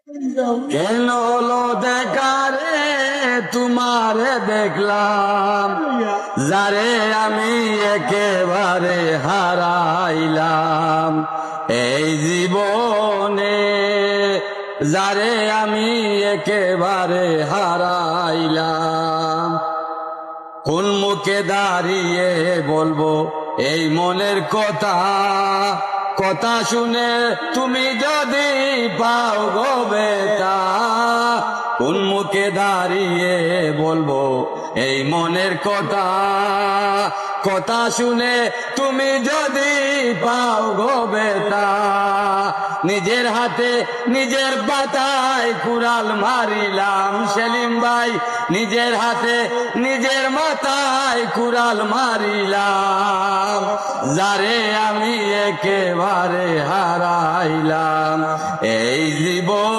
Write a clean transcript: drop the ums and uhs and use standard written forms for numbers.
কেন হলো দেখারে তোমারে দেখলাম, যারে আমি একেবারে হারাইলাম এই জীবনে, যারে আমি একেবারে হারাইলাম। কোন মুখে দাঁড়িয়ে বলবো এই মনের কথা, কথা শুনে তুমি যদি পাও গো বেটা। কোন মুখে দাঁড়িয়ে বলবো এই মনের কথা, কথা শুনে তুমি যদি পাও গো বেটা। নিজের হাতে নিজের পাতায় কুড়াল মারিলাম সেলিম ভাই, নিজের হাতে নিজের মাথায় কুড়াল মারিলাম, যারে আমি একেবারে হারাইলাম এই জীবন।